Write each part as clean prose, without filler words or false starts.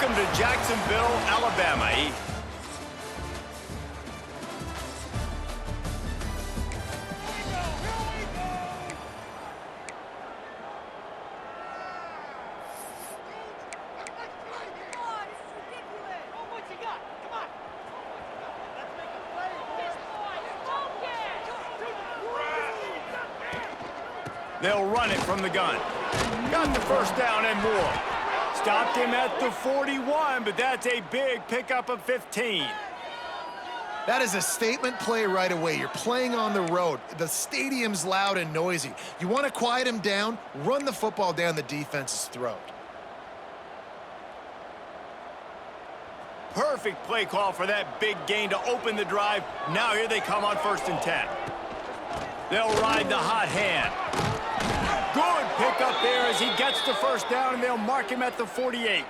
Welcome to Jacksonville, Alabama. They'll run it from the gun. Got the first down and more. Stopped him at the 41, but that's a big pickup of 15. That is a statement play right away. You're playing on the road. The stadium's loud and noisy. You want to quiet him down, run the football down the defense's throat. Perfect play call for that big gain to open the drive. Now here they come on 1st and 10. They'll ride the hot hand. Good pickup there as he gets the first down, and they'll mark him at the 48.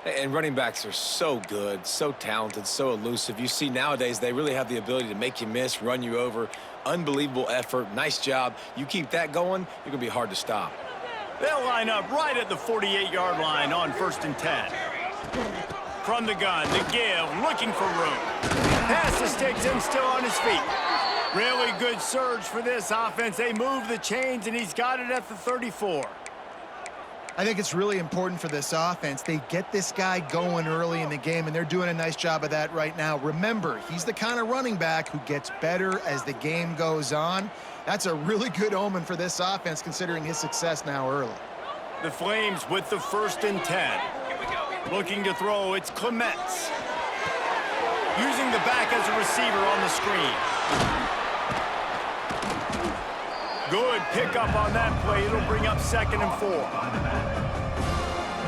And running backs are so good, so talented, so elusive. You see nowadays they really have the ability to make you miss, run you over. Unbelievable effort. Nice job. You keep that going, you're going to be hard to stop. They'll line up right at the 48-yard line on 1st and 10. From the gun, the give, looking for room. Pass takes him still on his feet. Really good surge for this offense. They move the chains, and he's got it at the 34. I think it's really important for this offense. They get this guy going early in the game, and they're doing a nice job of that right now. Remember, he's the kind of running back who gets better as the game goes on. That's a really good omen for this offense, considering his success now early. The Flames with the 1st and 10. Looking to throw, it's Clements. Using the back as a receiver on the screen. Good pickup on that play. It'll bring up 2nd and 4.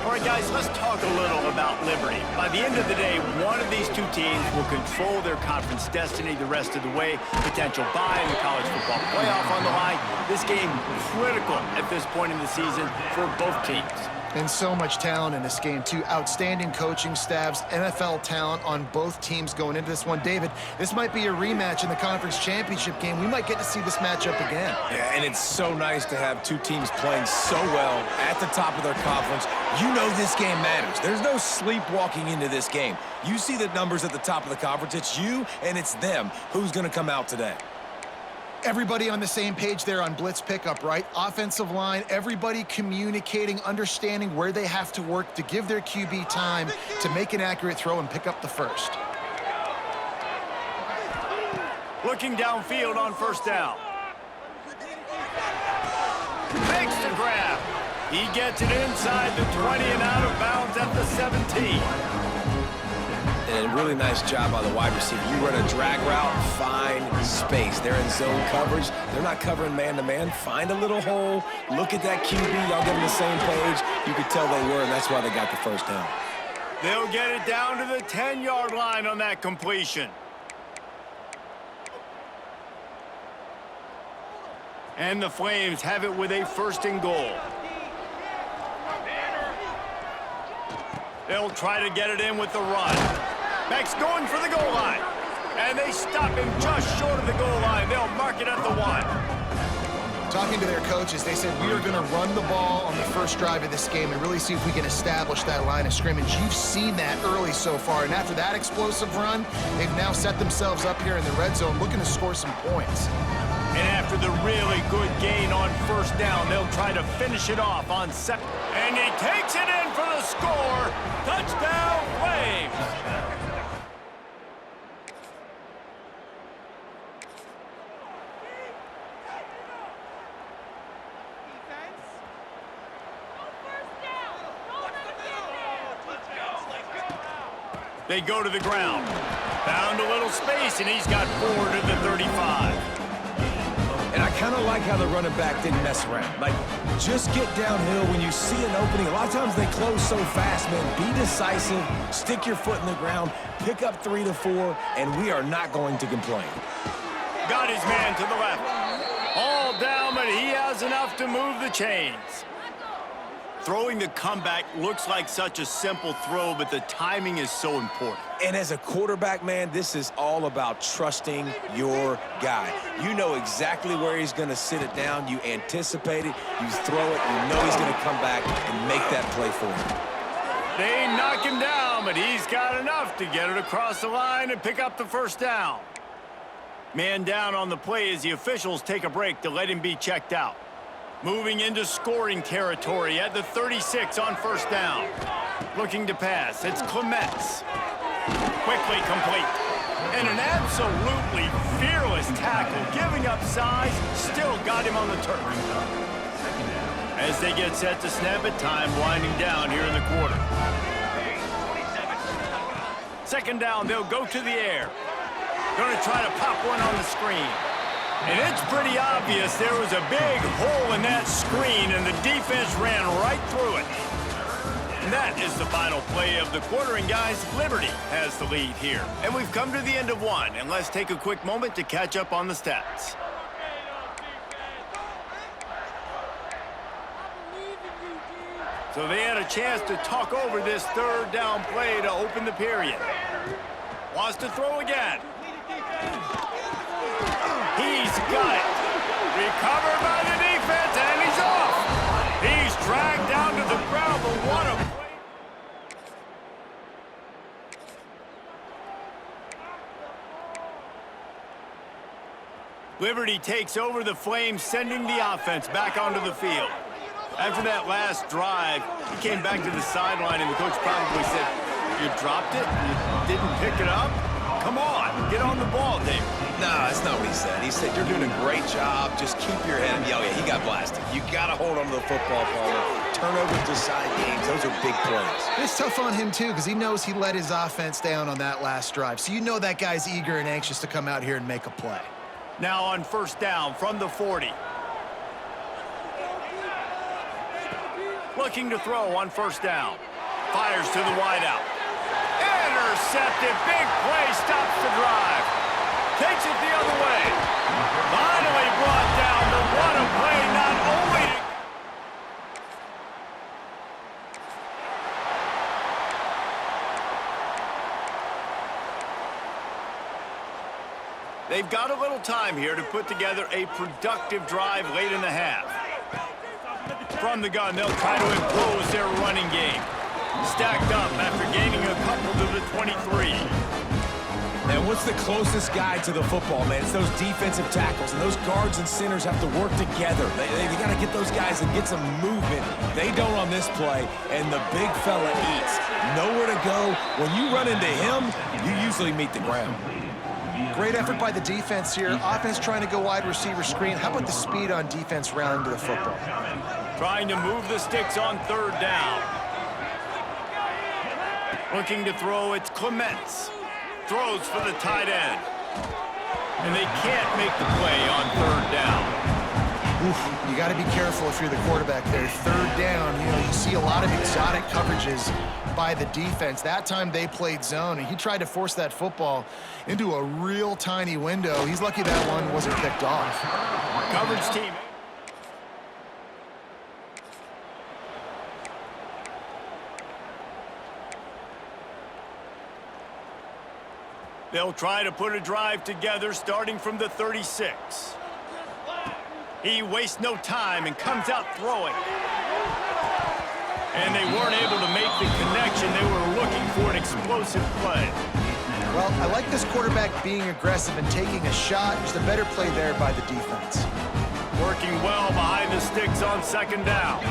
All right, guys, let's talk a little about Liberty. By the end of the day, one of these two teams will control their conference destiny the rest of the way. Potential bye in the college football playoff on the line. This game critical at this point in the season for both teams. And so much talent in this game, too. Outstanding coaching staffs, NFL talent on both teams going into this one. David, this might be a rematch in the conference championship game. We might get to see this matchup again. Yeah, and it's so nice to have two teams playing so well at the top of their conference. You know this game matters. There's no sleepwalking into this game. You see the numbers at the top of the conference. It's you and it's them. Who's going to come out today? Everybody on the same page there on blitz pickup, right? Offensive line, everybody communicating, understanding where they have to work to give their QB time to make an accurate throw and pick up the first. Looking downfield on 1st down. Makes the grab. He gets it inside the 20 and out of bounds at the 17. And a really nice job by the wide receiver. You run a drag route, find space. They're in zone coverage. They're not covering man-to-man. Find a little hole. Look at that QB. Y'all get on the same page. You could tell they were, and that's why they got the first down. They'll get it down to the 10-yard line on that completion. And the Flames have it with a 1st and goal. They'll try to get it in with the run. Max going for the goal line. And they stop him just short of the goal line. They'll mark it at the 1. Talking to their coaches, they said, we are going to run the ball on the first drive of this game and really see if we can establish that line of scrimmage. You've seen that early so far, and after that explosive run, they've now set themselves up here in the red zone looking to score some points. And after the really good gain on 1st down, they'll try to finish it off on 2nd. And he takes it in for the score. Touchdown, Flames. They go to the ground. Found a little space, and he's got 4 to the 35. And I kind of like how the running back didn't mess around. Like, just get downhill when you see an opening. A lot of times they close so fast, man. Be decisive, stick your foot in the ground, pick up 3 to 4, and we are not going to complain. Got his man to the left. All down, but he has enough to move the chains. Throwing the comeback looks like such a simple throw, but the timing is so important. And as a quarterback, man, this is all about trusting your guy. You know exactly where he's going to sit it down. You anticipate it. You throw it. You know he's going to come back and make that play for you. They knock him down, but he's got enough to get it across the line and pick up the first down. Man down on the play as the officials take a break to let him be checked out. Moving into scoring territory at the 36 on first down. Looking to pass, it's Clements. Quickly complete. And an absolutely fearless tackle, giving up size, still got him on the turf. As they get set to snap it, time winding down here in the quarter. Second down, they'll go to the air. Going to try to pop one on the screen. And it's pretty obvious there was a big hole in that screen, and the defense ran right through it. And that is the final play of the quarter, and guys, Liberty has the lead here. And we've come to the end of one, and let's take a quick moment to catch up on the stats. So they had a chance to talk over this third down play to open the period. Wants to throw again. He's got it. Recovered by the defense, and he's off. He's dragged down to the ground, but what a play. Liberty takes over the Flames, sending the offense back onto the field. After that last drive, he came back to the sideline, and the coach probably said, "You dropped it? You didn't pick it up? Come on, get on the ball, Dave." No, that's not what he said. He said, "You're doing a great job. Just keep your head." Oh, yeah, he got blasted. You got to hold on to the football, Palmer. Turnovers decide games. Those are big plays. It's tough on him, too, because he knows he let his offense down on that last drive. So you know that guy's eager and anxious to come out here and make a play. Now on first down from the 40. Looking to throw on first down. Fires to the wideout. Intercepted. Big play. Stops the drive. Takes it the other way. Finally brought down. But what a play. Not only to... They've got a little time here to put together a productive drive late in the half. From the gun, they'll try to impose their running game. Stacked up after gaining a couple to the 23. And what's the closest guy to the football, man? It's those defensive tackles, and those guards and centers have to work together. They got to get those guys and get some movement. They don't on this play, and the big fella eats. Nowhere to go. When you run into him, you usually meet the ground. Great effort by the defense here. Offense trying to go wide receiver screen. How about the speed on defense rallying to the football? Trying to move the sticks on third down. Looking to throw, it's Clements. Throws for the tight end. And they can't make the play on third down. Oof, you got to be careful if you're the quarterback there. Third down, you see a lot of exotic coverages by the defense. That time they played zone, and he tried to force that football into a real tiny window. He's lucky that one wasn't picked off. Coverage team. They'll try to put a drive together starting from the 36. He wastes no time and comes out throwing. And they weren't able to make the connection. They were looking for an explosive play. Well, I like this quarterback being aggressive and taking a shot. Just a better play there by the defense. Working well behind the sticks on second down.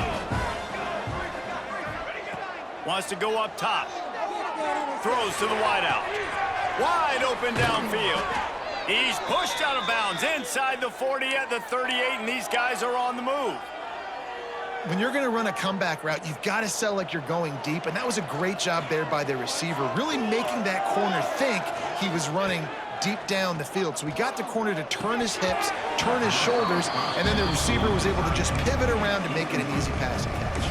Wants to go up top. Throws to the wideout. Wide open downfield. He's pushed out of bounds inside the 40 at the 38, and these guys are on the move. When you're going to run a comeback route, you've got to sell like you're going deep, and that was a great job there by the receiver, really making that corner think he was running deep down the field. So he got the corner to turn his hips, turn his shoulders, and then the receiver was able to just pivot around to make it an easy pass and catch.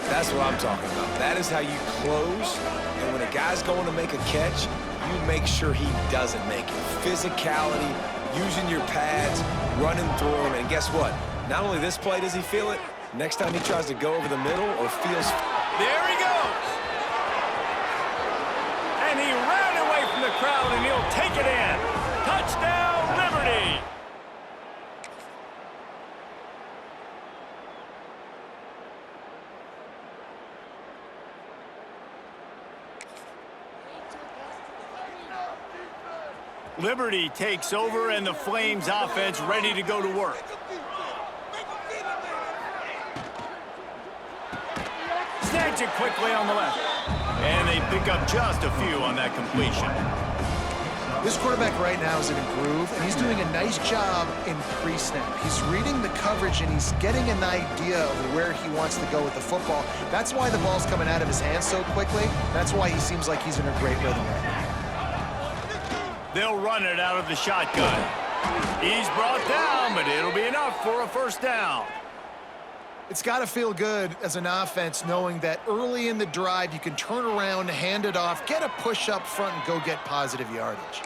That's what I'm talking about. That is how you close, and when a guy's going to make a catch, you make sure he doesn't make it. Physicality, using your pads, running through him, and guess what? Not only this play does he feel it, next time he tries to go over the middle or feels... There he goes! And he ran away from the crowd, and he'll take it in. Touchdown, Liberty! Liberty takes over, and the Flames offense ready to go to work. Snags it quickly on the left. And they pick up just a few on that completion. This quarterback right now is in a groove, and he's doing a nice job in pre-snap. He's reading the coverage, and he's getting an idea of where he wants to go with the football. That's why the ball's coming out of his hands so quickly. That's why he seems like he's in a great rhythm right now. They'll run it out of the shotgun. He's brought down, but it'll be enough for a first down. It's got to feel good as an offense knowing that early in the drive you can turn around, hand it off, get a push up front, and go get positive yardage.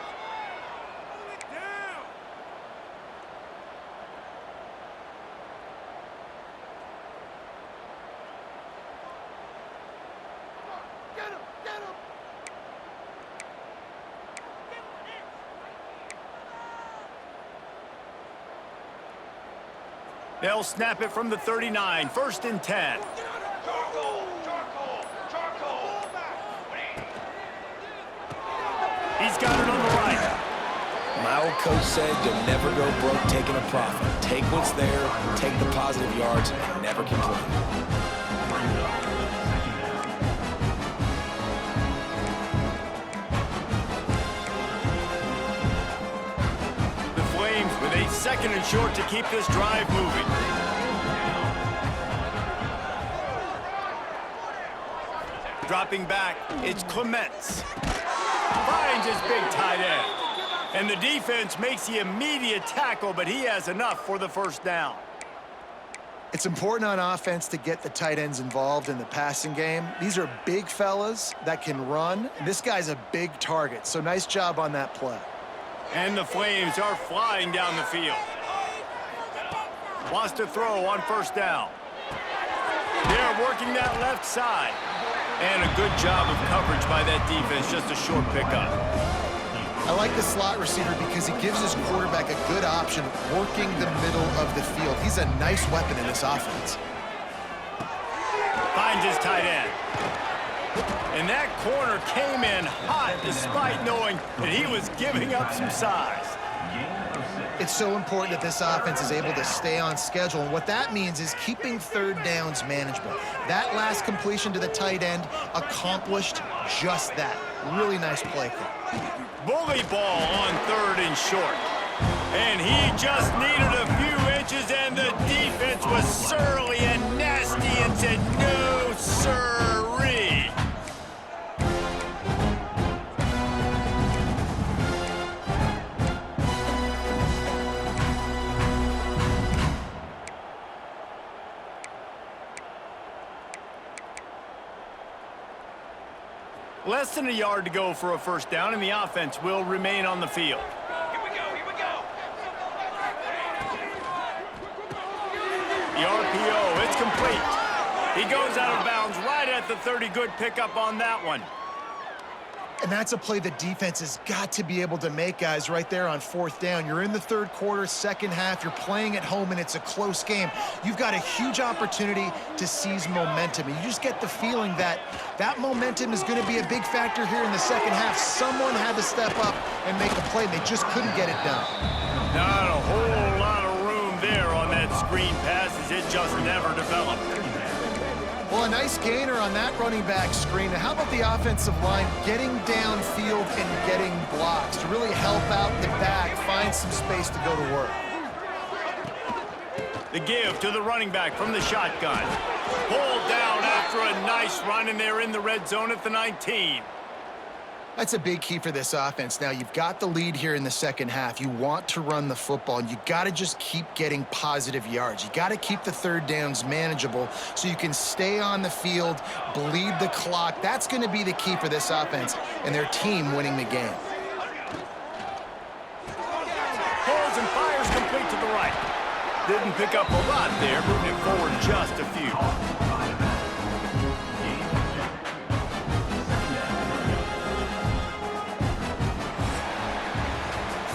They'll snap it from the 39, 1st and 10. He's got it on the right. My old coach said you'll never go broke taking a profit. Take what's there, take the positive yards, and never complain. With a 2nd and short to keep this drive moving. Dropping back, it's Clements. Finds his big tight end. And the defense makes the immediate tackle, but he has enough for the first down. It's important on offense to get the tight ends involved in the passing game. These are big fellas that can run. This guy's a big target, so nice job on that play. And the Flames are flying down the field. Wants to throw on 1st down. They're working that left side. And a good job of coverage by that defense, just a short pickup. I like the slot receiver because he gives his quarterback a good option working the middle of the field. He's a nice weapon in this offense. Finds his tight end. And that corner came in hot despite knowing that he was giving up some size. It's so important that this offense is able to stay on schedule. And what that means is keeping 3rd downs manageable. That last completion to the tight end accomplished just that. Really nice play call. Bully ball on 3rd and short. And he just needed a few inches, and the defense was surly and nasty and said, no, sirree. Less than a yard to go for a first down, and the offense will remain on the field. Here we go. The RPO, it's complete. He goes out of bounds right at the 30. Good pickup on that one. And that's a play the defense has got to be able to make, guys, right there on 4th down. You're in the 3rd quarter, 2nd half. You're playing at home, and it's a close game. You've got a huge opportunity to seize momentum. And you just get the feeling that that momentum is going to be a big factor here in the 2nd half. Someone had to step up and make a play. They just couldn't get it done. Not a whole lot of room there on that screen pass, as it just never developed. Well, a nice gainer on that running back screen. Now, how about the offensive line getting downfield and getting blocks to really help out the back, find some space to go to work? The give to the running back from the shotgun. Pulled down after a nice run, and they're in the red zone at the 19. That's a big key for this offense. Now, you've got the lead here in the 2nd half. You want to run the football, and you got to just keep getting positive yards. You got to keep the 3rd downs manageable so you can stay on the field, bleed the clock. That's going to be the key for this offense and their team winning the game. Pulls and fires complete to the right. Didn't pick up a lot there, moving it forward just a few.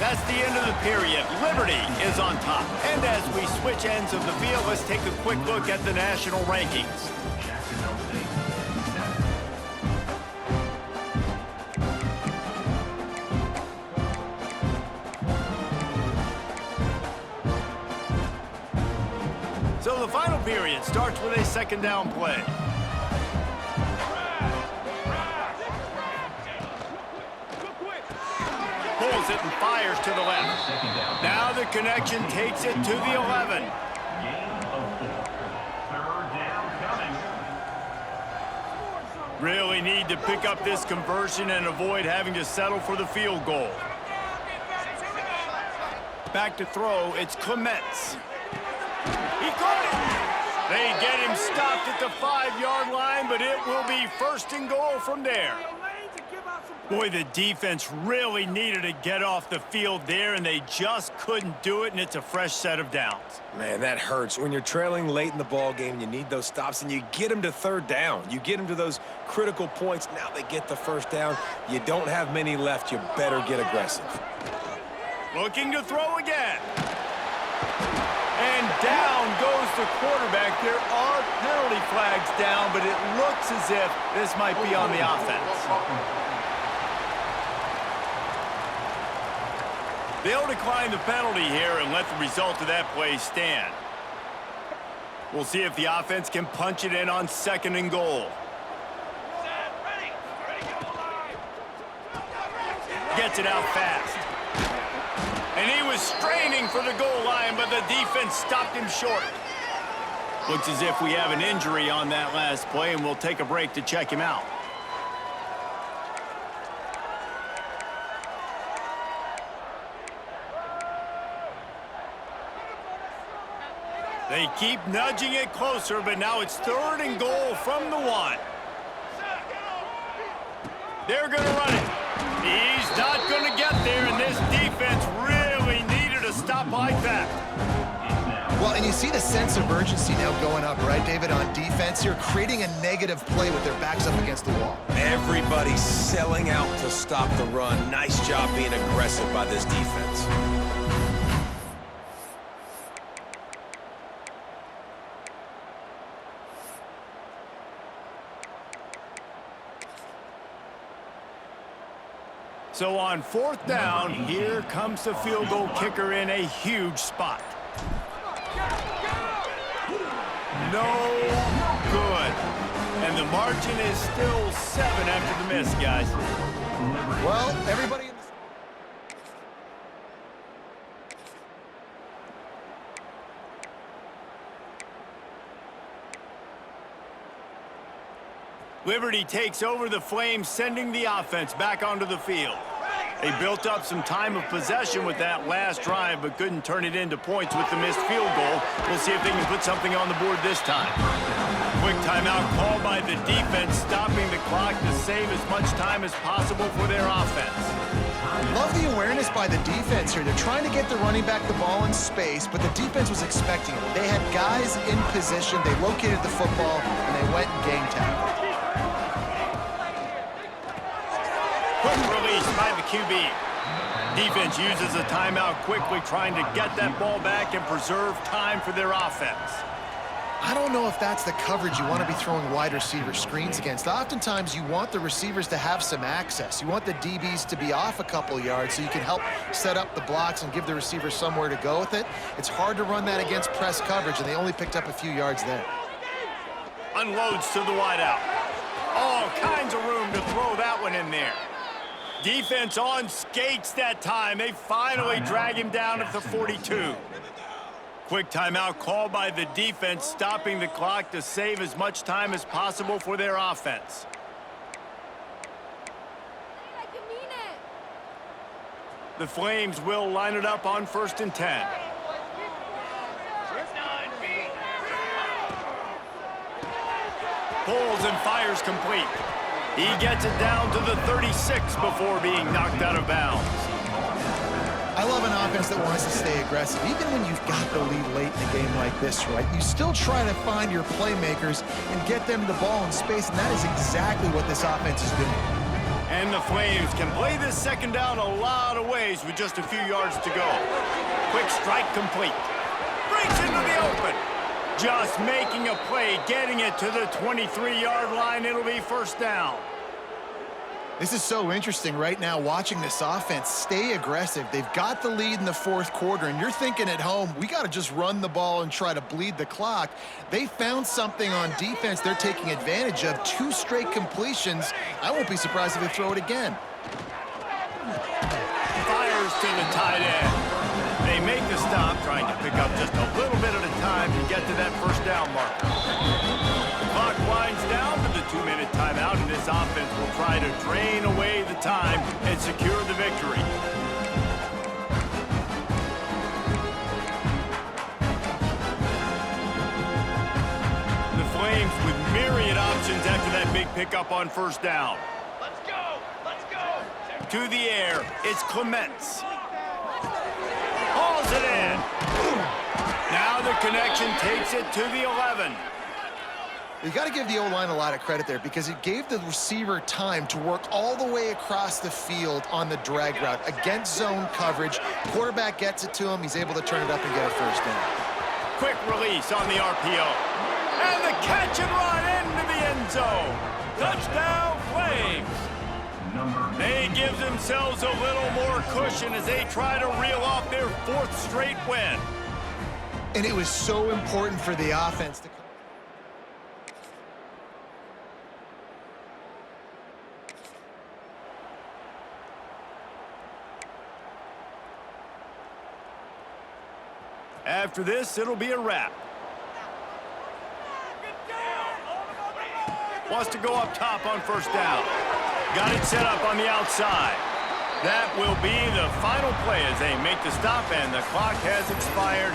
That's the end of the period. Liberty is on top. And as we switch ends of the field, let's take a quick look at the national rankings. So the final period starts with a second down play. Pulls it and fires to the left. Now the connection takes it to the 11. Really need to pick up this conversion and avoid having to settle for the field goal. Back to throw, it's Clements. He caught it! They get him stopped at the 5-yard line, but it will be first and goal from there. Boy, the defense really needed to get off the field there, and they just couldn't do it, and it's a fresh set of downs. Man, that hurts. When you're trailing late in the ball game, you need those stops, and you get them to third down. You get them to those critical points. Now they get the first down. You don't have many left. You better get aggressive. Looking to throw again. And down goes the quarterback. There are penalty flags down, but it looks as if this might be on the offense. They'll decline the penalty here and let the result of that play stand. We'll see if the offense can punch it in on second and goal. Gets it out fast. And he was straining for the goal line, but the defense stopped him short. Looks as if we have an injury on that last play, and we'll take a break to check him out. They keep nudging it closer, but now it's third and goal from the 1. They're going to run it. He's not going to get there, and this defense really needed a stop like that. Well, and you see the sense of urgency now going up, right, David, on defense here, creating a negative play with their backs up against the wall. Everybody's selling out to stop the run. Nice job being aggressive by this defense. So on fourth down, here comes the field goal kicker in a huge spot. No good. And the margin is still 7 after the miss, guys. Well, everybody in the... Liberty takes over the Flames, sending the offense back onto the field. They built up some time of possession with that last drive, but couldn't turn it into points with the missed field goal. We'll see if they can put something on the board this time. Quick timeout called by the defense, stopping the clock to save as much time as possible for their offense. Love the awareness by the defense here. They're trying to get the running back the ball in space, but the defense was expecting it. They had guys in position, they located the football, and they went and game tackled. Quick release by the QB. Defense uses a timeout quickly, trying to get that ball back and preserve time for their offense. I don't know if that's the coverage you want to be throwing wide receiver screens against. Oftentimes, you want the receivers to have some access. You want the DBs to be off a couple yards so you can help set up the blocks and give the receivers somewhere to go with it. It's hard to run that against press coverage, and they only picked up a few yards there. Unloads to the wideout. All kinds of room to throw that one in there. Defense on skates that time. They finally drag him down at the 42. Quick timeout called by the defense, stopping the clock to save as much time as possible for their offense. The Flames will line it up on 1st and 10. Pulls and fires complete. He gets it down to the 36 before being knocked out of bounds. I love an offense that wants to stay aggressive. Even when you've got the lead late in a game like this, right, you still try to find your playmakers and get them the ball in space, and that is exactly what this offense is doing. And the Flames can play this second down a lot of ways with just a few yards to go. Quick strike complete. Breaks into the open. Just making a play, getting it to the 23-yard line. It'll be first down. This is so interesting right now, watching this offense stay aggressive. They've got the lead in the fourth quarter, and you're thinking at home, we got to just run the ball and try to bleed the clock. They found something on defense they're taking advantage of. 2 straight completions. I won't be surprised if they throw it again. Fires to the tight end. They make the stop, trying to pick up just a little bit at a time to get to that first down marker. The clock winds down to the 2-minute timeout, and this offense will try to drain away the time and secure the victory. The Flames with myriad options after that big pickup on first down. Let's go! Let's go! To the air, it's Clements. Hauls it in. Now the connection takes it to the 11. You got to give the O-line a lot of credit there because it gave the receiver time to work all the way across the field on the drag route against zone coverage. Quarterback gets it to him. He's able to turn it up and get a first down. Quick release on the RPO. And the catch and run into the end zone. Touchdown, Flames. They give themselves a little more cushion as they try to reel off their 4th straight win. And it was so important for the offense to come. After this, it'll be a wrap. Wants to go up top on first down. Got it set up on the outside. That will be the final play as they make the stop, and the clock has expired.